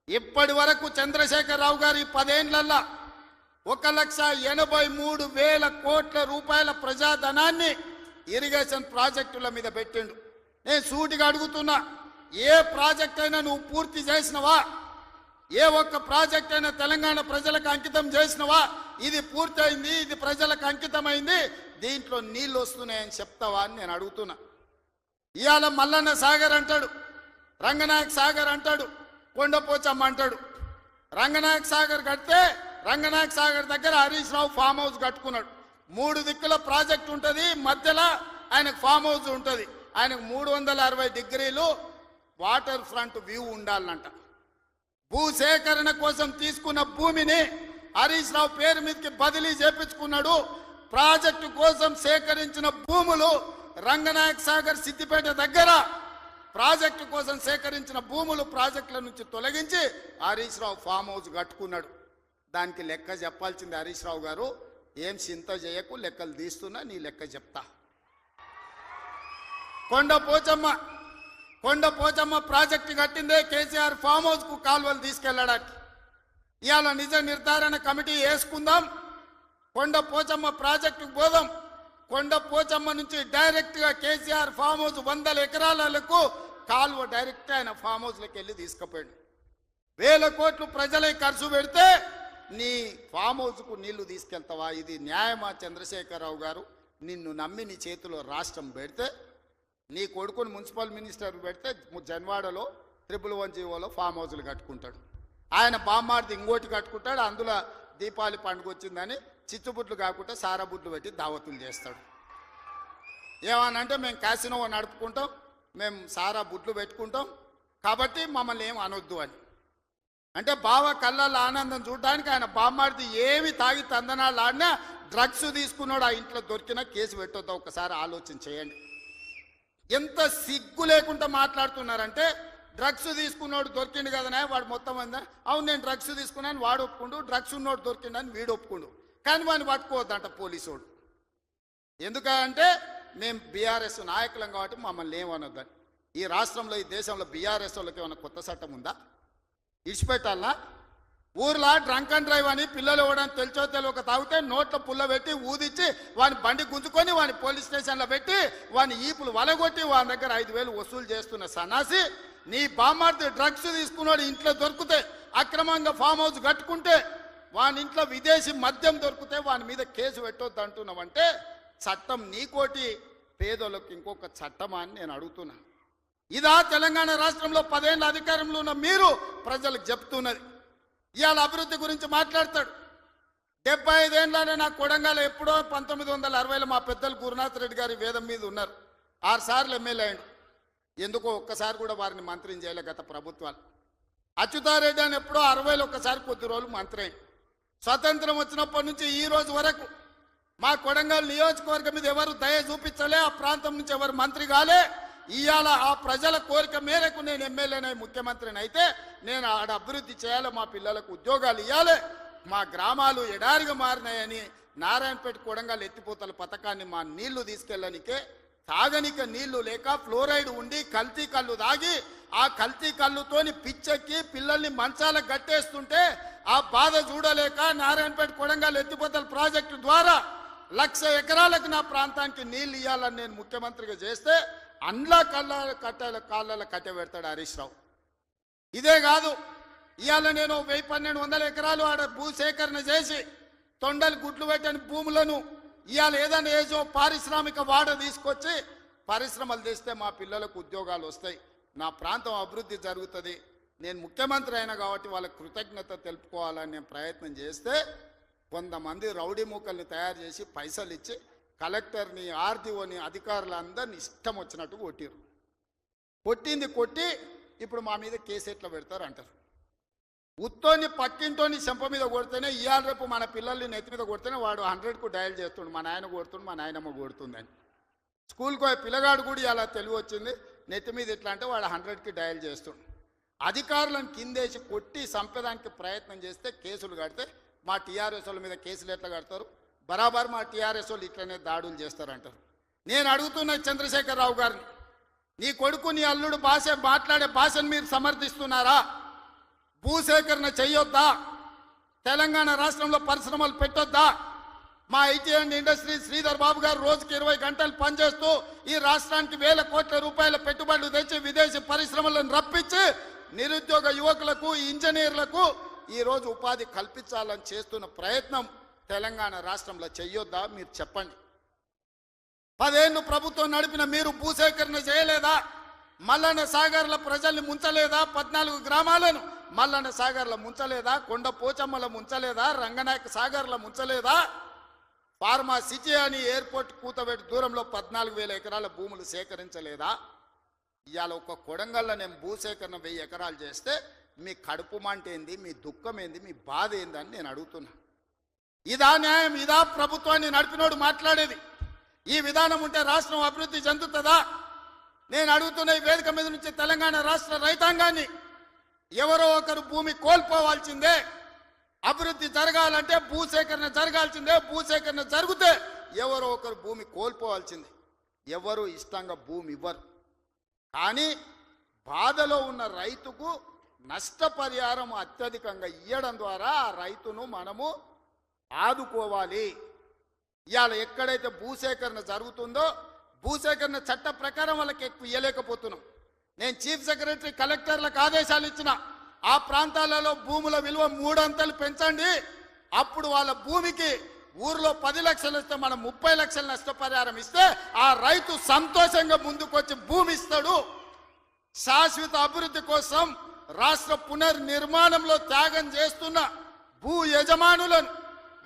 ఇప్పటి వరకు చంద్రశేఖర్ రావు గారి 10 ఏళ్లల్లా 1,83,000 కోట్ల రూపాయల ప్రజాధనాన్ని ఇరిగేషన్ ప్రాజెక్టుల మీద పెట్టిండు. నేను సూటిగా అడుగుతున్నా, ఏ ప్రాజెక్ట్ అయినా నువ్వు పూర్తి చేసినవా? ఏ ఒక్క ప్రాజెక్ట్ అయినా తెలంగాణ ప్రజలకు అంకితం చేసినవా? ఇది పూర్తయింది, ఇది ప్రజలకు అంకితమైంది, దీంట్లో నీళ్ళు వస్తున్నాయని చెప్తావా అని నేను అడుగుతున్నా. ఇవాళ మల్లన్న సాగర్ అంటాడు, రంగనాయక్ సాగర్ అంటాడు, కొండపోచమ్మ అంటాడు. రంగనాయక్ సాగర్ కడితే రంగనాయక్ సాగర్ దగ్గర హరీష్ రావు ఫామ్ హౌస్ కట్టుకున్నాడు. 3 దిక్కుల ప్రాజెక్ట్ ఉంటుంది, మధ్యలో ఆయనకు ఫామ్ హౌస్ ఉంటుంది. ఆయనకు 360 డిగ్రీలు వాటర్ ఫ్రంట్ వ్యూ ఉండాలంట. భూసేకరణ కోసం తీసుకున్న భూమిని హరీష్ రావు పేరు మీదకి బదిలీ చేపించుకున్నాడు. ప్రాజెక్టు కోసం సేకరించిన భూములు రంగనాయక్ సాగర్ సిద్దిపేట దగ్గర ప్రాజెక్టు కోసం సేకరించిన భూములు ప్రాజెక్టుల నుంచి తొలగించి హరీష్ రావు ఫామ్ హౌస్ కట్టుకున్నాడు. దానికి లెక్క చెప్పాల్సింది హరీష్ రావు గారు. ఏం చింత చేయకు, లెక్కలు తీస్తున్నా, నీ లెక్క చెప్తా. కొండ పోచమ్మ ప్రాజెక్టు కట్టిందే కేసీఆర్ ఫామ్ హౌస్ కు కాలువలు తీసుకెళ్లడానికి. ఇవాళ నిజ నిర్ధారణ కమిటీ వేసుకుందాం, కొండ పోచమ్మ ప్రాజెక్టుకు పోదాం. కొండ పోచమ్మ నుంచి డైరెక్ట్ గా కేసీఆర్ ఫామ్ హౌస్ 100 ఎకరాలకు కాలువ డైరెక్ట్ ఆయన ఫామ్ హౌస్లోకి వెళ్ళి తీసుకుపోయాడు. 1000 కోట్లు ప్రజలే ఖర్చు పెడితే నీ ఫామ్ హౌస్కు నీళ్లు తీసుకెళ్తావా? ఇది న్యాయమా? చంద్రశేఖరరావు గారు, నిన్ను నమ్మి నీ చేతిలో రాష్ట్రం పెడితే, నీ కొడుకుని మున్సిపల్ మినిస్టర్ పెడితే జన్వాడలో 111 ఫామ్ హౌస్లు కట్టుకుంటాడు. ఆయన బామ్మార్ది ఇంకోటి కట్టుకుంటాడు. అందులో దీపావళి పండుగ వచ్చిందని చిచ్చుబుడ్లు కాకుండా సారాబుడ్లు పెట్టి దావతులు చేస్తాడు. ఏమనంటే మేము క్యాసినో నడుపుకుంటాం, మేము సారా బుడ్లు పెట్టుకుంటాం, కాబట్టి మమ్మల్ని ఏం అనొద్దు అని. అంటే బావ కళ్ళల్లో ఆనందం చూడడానికి ఆయన బామ్మార్ది ఏమి తాగి తందనాలు ఆడినా డ్రగ్స్ తీసుకున్నాడు. ఆ ఇంట్లో దొరికినా కేసు పెట్టొద్దా? ఒకసారి ఆలోచన చేయండి. ఎంత సిగ్గు లేకుండా మాట్లాడుతున్నారంటే, డ్రగ్స్ తీసుకున్నాడు దొరికిండు కదనే వాడు మొత్తం అందా. అవును, నేను డ్రగ్స్ తీసుకున్నాను వాడు ఒప్పుకుండు, డ్రగ్స్ ఉన్నోడు దొరికిండని వీడు ఒప్పుకుండు, కానీ వాడిని పట్టుకోవద్దంట పోలీసోడు. ఎందుకంటే మేము బీఆర్ఎస్ నాయకులం కాబట్టి మమ్మల్ని ఏమనొద్దని. ఈ రాష్ట్రంలో, ఈ దేశంలో బీఆర్ఎస్ వాళ్ళకి ఏమైనా కొత్త చట్టం ఉందా? ఇడిచిపెట్టాలా? ఊర్లో డ్రంక్ అండ్ డ్రైవ్ అని పిల్లలు ఇవ్వడానికి తెలియక తాగితే నోట్లో పుల్ల పెట్టి ఊదిచ్చి వాని బండి గుంజుకొని వాని పోలీస్ స్టేషన్లో పెట్టి వాని ఈపులు వలగొట్టి వాని దగ్గర 5,000 వసూలు చేస్తున్న సన్నాసి, నీ బామ్మార్ది డ్రగ్స్ తీసుకున్నాడు ఇంట్లో దొరికితే, అక్రమంగా ఫామ్ హౌస్ కట్టుకుంటే, వాని ఇంట్లో విదేశీ మద్యం దొరికితే వాని మీద కేసు పెట్టొద్దు అంటున్నావంటే చట్టం నీకోటి, పేదోళ్ళకి ఇంకొక చట్టమా అని నేను అడుగుతున్నా. ఇదా తెలంగాణ రాష్ట్రంలో 10 ఏళ్ళ అధికారంలో ఉన్న మీరు ప్రజలకు చెప్తున్నది? ఇవాళ అభివృద్ధి గురించి మాట్లాడతాడు. 75 ఏళ్ళనే నా కొడంగల్ ఎప్పుడో 1960లో మా పెద్దలు గురునాథ్ రెడ్డి గారి వేదం మీద ఉన్నారు. 6 సార్లు ఎమ్మెల్యే అయ్యాడు. ఎందుకో ఒక్కసారి కూడా వారిని మంత్రిని చేయలే గత ప్రభుత్వాలు. అచ్యుతారెడ్డి అని ఎప్పుడో 60లో ఒక్కసారి కొద్ది రోజులు మంత్రి అయ్యాడు. స్వతంత్రం వచ్చినప్పటి నుంచి ఈ రోజు వరకు మా కొడంగల్ నియోజకవర్గం మీద ఎవరు దయ చూపించలే, ఆ ప్రాంతం నుంచి ఎవరు మంత్రి కాలే. ఇవాళ ఆ ప్రజల కోరిక మేరకు నేను ఎమ్మెల్యేనై ముఖ్యమంత్రిని అయితే నేను ఆడ అభివృద్ధి చేయాలి, మా పిల్లలకు ఉద్యోగాలు ఇవ్వాలి, మా గ్రామాలు ఎడారిగా మారినాయని నారాయణపేట కొడంగల్ ఎత్తిపోతల పథకాన్ని మా నీళ్లు తీసుకెళ్ళనికే తాగనిక నీళ్లు లేక ఫ్లోరైడ్ ఉండి కల్తీ కళ్ళు తాగి ఆ కల్తీ కళ్ళుతోని పిచ్చెక్కి పిల్లల్ని మంచాలకు గట్టేస్తుంటే ఆ బాధ చూడలేక నారాయణపేట కొడంగల్ ఎత్తిపోతల ప్రాజెక్టు ద్వారా 1,00,000 ఎకరాలకు నా ప్రాంతానికి నీళ్లు ఇవ్వాలని నేను ముఖ్యమంత్రిగా చేస్తే అండ్లా కాళ్ళ కట్టబెడతాడు హరీష్ రావు. ఇదే కాదు, ఇవాళ నేను 1,000-1,200 ఎకరాలు ఆడ భూసేకరణ చేసి తొండలు గుడ్లు పెట్టని భూములను ఇవాళ ఏదైనా ఏజో పారిశ్రామిక వాడ తీసుకొచ్చి పరిశ్రమలు తెస్తే మా పిల్లలకు ఉద్యోగాలు వస్తాయి, నా ప్రాంతం అభివృద్ధి జరుగుతుంది. నేను ముఖ్యమంత్రి అయినా కాబట్టి వాళ్ళకి కృతజ్ఞత తెలుపుకోవాలని నేను ప్రయత్నం చేస్తే కొంతమంది రౌడీ మూకల్ని తయారు చేసి పైసలు ఇచ్చి కలెక్టర్ని, ఆర్డీఓని, అధికారులందరినీ ఇష్టం వచ్చినట్టు కొట్టిరు. కొట్టి ఇప్పుడు మా మీద కేసు ఎట్లా పెడతారు అంటారు. ఉత్తోని పక్కింటోని చెంప మీద కొడితేనే ఇవాళ రేపు మన పిల్లల్ని నెత్తి మీద కొడితేనే వాడు 100కు డయల్ చేస్తుండు, మా నాయన కొడుతుండు, మా నాయనమ్మ కొడుతుందని. స్కూల్కి పిల్లగాడు కూడా ఇలా తెలివి వచ్చింది, నెత్తి మీద ఎట్లా అంటే వాడు 100కి డయల్ చేస్తుండు. అధికారులను కిందేసి కొట్టి చంపేదానికి ప్రయత్నం చేస్తే కేసులు కడితే మా టీఆర్ఎస్ వాళ్ళ మీద కేసులు ఎట్లా కడతారు? బరాబర్ మా టీఆర్ఎస్ వాళ్ళు ఇట్లనే దాడులు చేస్తారంటారు. నేను అడుగుతున్న చంద్రశేఖరరావు గారిని, నీ కొడుకు నీ అల్లుడు మాట్లాడే భాషను మీరు సమర్థిస్తున్నారా? భూసేకరణ చెయ్యొద్దా? తెలంగాణ రాష్ట్రంలో పరిశ్రమలు పెట్టొద్దా? మా IT and industry Sridhar Babu గారు రోజుకి 20 గంటలు పనిచేస్తూ ఈ రాష్ట్రానికి 1,000 కోట్ల రూపాయల పెట్టుబడులు తెచ్చి విదేశీ పరిశ్రమలను రప్పించి నిరుద్యోగ యువకులకు, ఇంజనీర్లకు ఈరోజు ఉపాధి కల్పించాలని చేస్తున్న ప్రయత్నం తెలంగాణ రాష్ట్రంలో చెయ్యొద్దా? మీరు చెప్పండి. 10 ఏళ్ళు ప్రభుత్వం నడిపిన మీరు భూసేకరణ చేయలేదా? మల్లన్న సాగర్ల ప్రజల్ని ముంచలేదా? 14 గ్రామాలను మల్లన్న సాగర్ల ముంచలేదా? కొండ పోచమ్మల ముంచలేదా? రంగనాయక సాగర్ల ముంచలేదా? ఫార్మా సిటీ అని ఎయిర్పోర్ట్ కూతబెట్టి దూరంలో 14,000 ఎకరాల భూములు సేకరించలేదా? ఇవాళ ఒక కొడంగల్లో నేను భూసేకరణ 1000 ఎకరాలు చేస్తే మీ కడుపు మంట ఏంది, మీ దుఃఖం ఏంది, మీ బాధ ఏందని నేను అడుగుతున్నా. ఇదా న్యాయం? ఇదా ప్రభుత్వాన్ని నడిపినోడు మాట్లాడేది? ఈ విధానం ఉంటే రాష్ట్రం అభివృద్ధి చెందుతుందా? నేను అడుగుతున్న ఈ వేదిక మీద నుంచి తెలంగాణ రాష్ట్ర రైతాంగాన్ని, ఎవరో ఒకరు భూమి కోల్పోవాల్సిందే. అభివృద్ధి జరగాలంటే భూసేకరణ జరగాల్సిందే. భూసేకరణ జరిగితే ఎవరో ఒకరు భూమి కోల్పోవాల్సిందే. ఎవరు ఇష్టంగా భూమి ఇవ్వరు. కానీ బాధలో ఉన్న రైతుకు నష్టపరిహారం అత్యధికంగా ఇవ్వడం ద్వారా ఆ రైతును మనము ఆదుకోవాలి. ఇవాళ ఎక్కడైతే భూసేకరణ జరుగుతుందో భూసేకరణ చట్ట ప్రకారం వాళ్ళకి ఎక్కువ ఇవ్వలేకపోతున్నాం. నేను చీఫ్ సెక్రటరీ కలెక్టర్లకు ఆదేశాలు ఇచ్చిన, ఆ ప్రాంతాలలో భూముల విలువ 3 అంతలు పెంచండి. అప్పుడు వాళ్ళ భూమికి ఊర్లో 10 లక్షలు ఇస్తే మనం 30 లక్షల నష్టపరిహారం ఇస్తే ఆ రైతు సంతోషంగా ముందుకొచ్చి భూమి ఇస్తాడు. శాశ్వత అభివృద్ధి కోసం రాష్ట్ర పునర్నిర్మాణంలో త్యాగం చేస్తున్న భూ యజమానులను,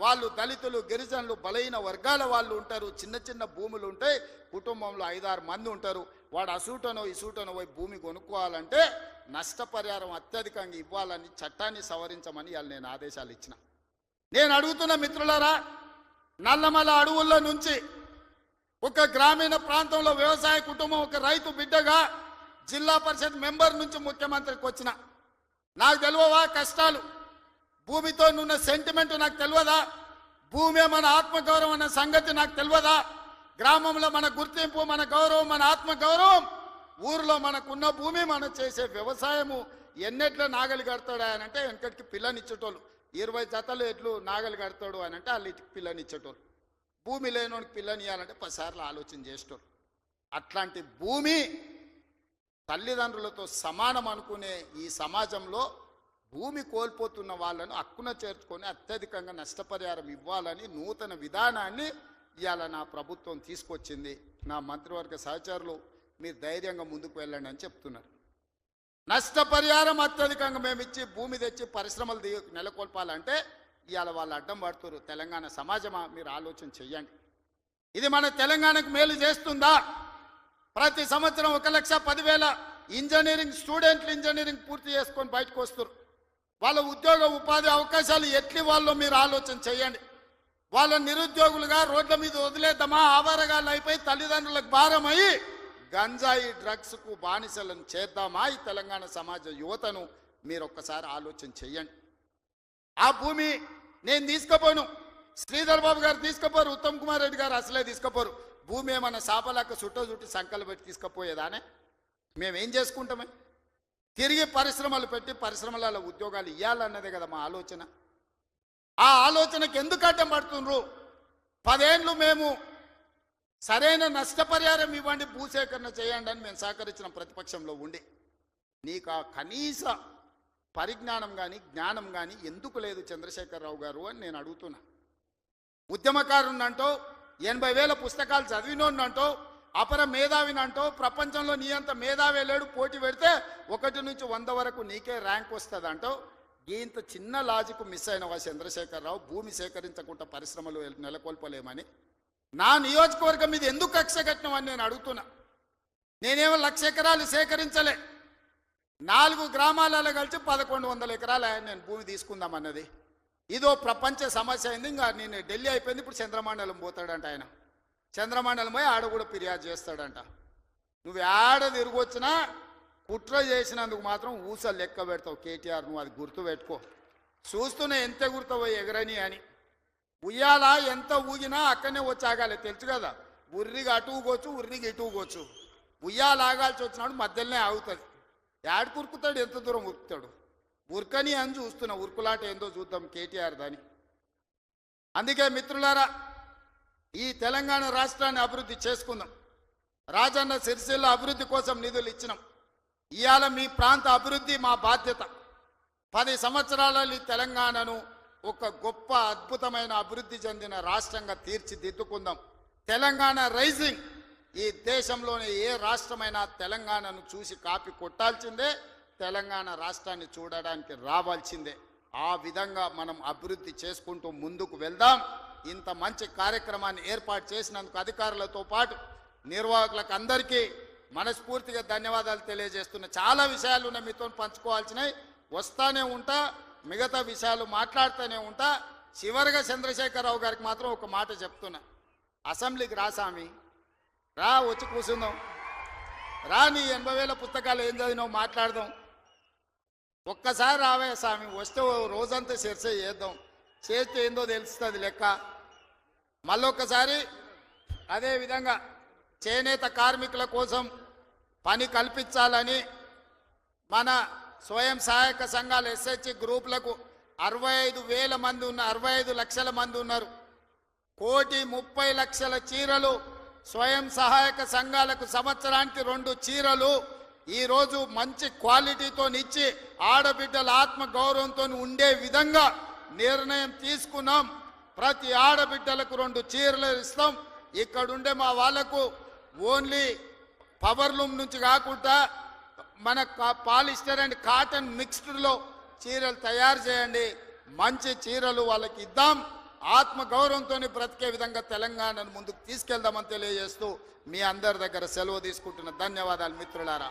వాళ్ళు దళితులు, గిరిజనులు, బలహీన వర్గాల వాళ్ళు ఉంటారు. చిన్న చిన్న భూములు ఉంటాయి, కుటుంబంలో 5-6 మంది ఉంటారు. వాడు అసూటనో ఇసూటనో పోయి భూమి కొనుక్కోవాలంటే నష్టపరిహారం అత్యధికంగా ఇవ్వాలని చట్టాన్ని సవరించమని వాళ్ళు నేను ఆదేశాలు ఇచ్చిన. నేను అడుగుతున్న మిత్రులారా, నల్లమల అడవుల్లో నుంచి ఒక గ్రామీణ ప్రాంతంలో వ్యవసాయ కుటుంబం, ఒక రైతు బిడ్డగా జిల్లా పరిషత్ మెంబర్ నుంచి ముఖ్యమంత్రికి వచ్చిన, నాకు తెలియవా కష్టాలు? భూమితో ఉన్న సెంటిమెంట్ నాకు తెలియదా? భూమే మన ఆత్మగౌరవం అన్న సంగతి నాకు తెలియదా? గ్రామంలో మన గుర్తింపు, మన గౌరవం, మన ఆత్మగౌరవం, ఊరిలో మనకున్న భూమి, మనం చేసే వ్యవసాయము. ఎన్నెట్ల నాగలి కడతాడు ఆయన అంటే వెనకటికి పిల్లనిచ్చేటోళ్ళు, 20 జతలు ఎట్లు నాగలి కడతాడు అని అంటే వాళ్ళు ఇటుకి పిల్లనిచ్చేటోళ్ళు. భూమి లేనోడికి పిల్లని ఇవ్వాలంటే 10 సార్లు ఆలోచన చేసేటోళ్ళు. అట్లాంటి భూమి తల్లిదండ్రులతో సమానం అనుకునే ఈ సమాజంలో భూమి కోల్పోతున్న వాళ్ళను హక్కున చేర్చుకొని అత్యధికంగా నష్టపరిహారం ఇవ్వాలని నూతన విధానాన్ని ఇవాళ నా ప్రభుత్వం తీసుకొచ్చింది. నా మంత్రివర్గ సహచరులు మీరు ధైర్యంగా ముందుకు వెళ్ళండి అని చెప్తున్నారు. నష్టపరిహారం అత్యధికంగా మేము ఇచ్చి భూమి తెచ్చి పరిశ్రమలు నెలకొల్పాలంటే ఇవాళ వాళ్ళు అడ్డం పడుతున్నారు. తెలంగాణ సమాజమా, మీరు ఆలోచన చెయ్యండి. ఇది మన తెలంగాణకు మేలు చేస్తుందా? ప్రతి సంవత్సరం 1,10,000 ఇంజనీరింగ్ స్టూడెంట్లు ఇంజనీరింగ్ పూర్తి చేసుకొని బయటకు వస్తారు. వాళ్ళ ఉద్యోగ ఉపాధి అవకాశాలు ఎట్లి వాళ్ళో మీరు ఆలోచన చేయండి. వాళ్ళ నిరుద్యోగులుగా రోడ్ల మీద వదిలేద్దామా? ఆవారగాళ్ళు అయిపోయి తల్లిదండ్రులకు భారమయ్యి గంజాయి డ్రగ్స్కు బానిసలను చేద్దామా? ఈ తెలంగాణ సమాజ యువతను మీరు ఒక్కసారి ఆలోచన చెయ్యండి. ఆ భూమి నేను తీసుకుపోను, శ్రీధర్ బాబు గారు తీసుకుపోరు, ఉత్తమ్ కుమార్ రెడ్డి గారు అసలే తీసుకుపోరు. భూమి ఏమన్నా సాపలాక చుట్టి సంకలు పెట్టి తీసుకుపోయేదానే? మేమేం చేసుకుంటామే? తిరిగి పరిశ్రమలు పెట్టి పరిశ్రమలలో ఉద్యోగాలు ఇవ్వాలన్నదే కదా మా ఆలోచన. ఆ ఆలోచనకు ఎందుకు అడ్డం పడుతుండ్రు? 10 ఏళ్ళు మేము సరైన నష్టపరిహారం ఇవ్వండి, భూసేకరణ చేయండి అని మేము సహకరించిన ప్రతిపక్షంలో ఉండి నీకు ఆ కనీస పరిజ్ఞానం కానీ జ్ఞానం కానీ ఎందుకు లేదు చంద్రశేఖరరావు గారు అని నేను అడుగుతున్నా. ఉద్యమకారునంటో 80,000 పుస్తకాలు చదివినోన్నంటో అపర మేధావినంటో ప్రపంచంలో నీ అంత మేధావే లేడు, పోటీ పెడితే 1 నుంచి 100 వరకు నీకే ర్యాంక్ వస్తుంది అంటో. ఇంత చిన్న లాజిక్ మిస్ అయినవా చంద్రశేఖరరావు? భూమి సేకరించకుండా పరిశ్రమలు నెలకొల్పలేమని నా నియోజకవర్గం మీద ఎందుకు కక్ష కట్టినవని నేను అడుగుతున్నా. నేనేమో 1,00,000 ఎకరాలు సేకరించలే, 4 గ్రామాలలో కలిసి 1,100 ఎకరాలు నేను భూమి తీసుకుందామన్నది. ఇదో ప్రపంచ సమస్య అయింది. ఇంకా నేను ఢిల్లీ అయిపోయింది, ఇప్పుడు చంద్రమండలం పోతాడంట ఆయన. చంద్రమండలం పోయి ఆడ కూడా ఫిర్యాదు చేస్తాడంట. నువ్వు ఆడ తిరిగొచ్చినా కుట్ర చేసినందుకు మాత్రం ఊసలు లెక్క పెడతావు కేటీఆర్. నువ్వు అది గుర్తు పెట్టుకో. చూస్తూనే ఎంత గుర్తావో ఎగరని అని. ఉయ్యాల ఎంత ఊగినా అక్కడనే వచ్చి ఆగాలి, తెలుసు కదా. ఉర్రిగా అటు ఊగొచ్చు, ఉర్రికి ఇటు ఊగొచ్చు. ఉయ్యాల ఆగాల్సి వచ్చినాడు మధ్యలోనే ఆగుతుంది. యాడ్ కురుకుతాడు, ఎంత దూరం ఉరుకుతాడు. ఉరకని అని చూస్తున్నా, ఉరుకులాట ఏందో చూద్దాం కేటీఆర్ దాని. అందుకే మిత్రులారా, ఈ తెలంగాణ రాష్ట్రాన్ని అభివృద్ధి చేసుకుందాం. రాజన్న సిరిసిల్ల అభివృద్ధి కోసం నిధులు ఇచ్చినాం. ఇవాళ మీ ప్రాంత అభివృద్ధి మా బాధ్యత. 10 సంవత్సరాలలో ఈ తెలంగాణను ఒక గొప్ప అద్భుతమైన అభివృద్ధి చెందిన రాష్ట్రంగా తీర్చిదిద్దుకుందాం. తెలంగాణ రైజింగ్. ఈ దేశంలోని ఏ రాష్ట్రమైనా తెలంగాణను చూసి కాపీ కొట్టాల్సిందే, తెలంగాణ రాష్ట్రాన్ని చూడడానికి రావాల్సిందే. ఆ విధంగా మనం అభివృద్ధి చేసుకుంటూ ముందుకు వెళ్దాం. ఇంత మంచి కార్యక్రమాన్ని ఏర్పాటు చేసినందుకు అధికారులతో పాటు నిర్వాహకులకు అందరికీ మనస్ఫూర్తిగా ధన్యవాదాలు తెలియజేస్తున్నా. చాలా విషయాలు ఉన్నాయి మీతో పంచుకోవాల్సినవి, వస్తానే ఉంటా, మిగతా విషయాలు మాట్లాడుతూనే ఉంటా. చివరిగా చంద్రశేఖరరావు గారికి మాత్రం ఒక మాట చెప్తున్నా, అసెంబ్లీకి రా స్వామి, రా, వచ్చి కూర్చుందాం, రా, నీ 80,000 పుస్తకాలు ఏం చదివినావు మాట్లాడదాం, ఒక్కసారి రావే స్వామి, వస్తే రోజంతా చర్చ చేద్దాం, చేస్తే ఏందో తెలుస్తుంది లెక్క. మళ్ళొక్కసారి అదేవిధంగా చేనేత కార్మికుల కోసం పని కల్పించాలని మన స్వయం సహాయక సంఘాలు ఎస్హెచ్ గ్రూపులకు 65,000 మంది ఉన్నారు, 65 లక్షల మంది ఉన్నారు. 1,30,00,000 చీరలు స్వయం సహాయక సంఘాలకు సంవత్సరానికి 2 చీరలు ఈరోజు మంచి క్వాలిటీతో ఇచ్చి ఆడబిడ్డల ఆత్మ గౌరవంతో ఉండే విధంగా నిర్ణయం తీసుకున్నాం. ప్రతి ఆడబిడ్డలకు 2 చీరలు ఇస్తాం. ఇక్కడుండే మా వాళ్లకు ఓన్లీ పవర్ లూమ్ నుంచి కాకుండా మన పాలిస్టర్ అండ్ కాటన్ మిక్స్డ్లో చీరలు తయారు చేయండి, మంచి చీరలు వాళ్ళకి ఇద్దాం, ఆత్మ గౌరవంతో బ్రతికే విధంగా తెలంగాణను ముందుకు తీసుకెళ్దామని తెలియజేస్తూ మీ అందరి దగ్గర సెలవు తీసుకుంటున్న ధన్యవాదాలు మిత్రులారా.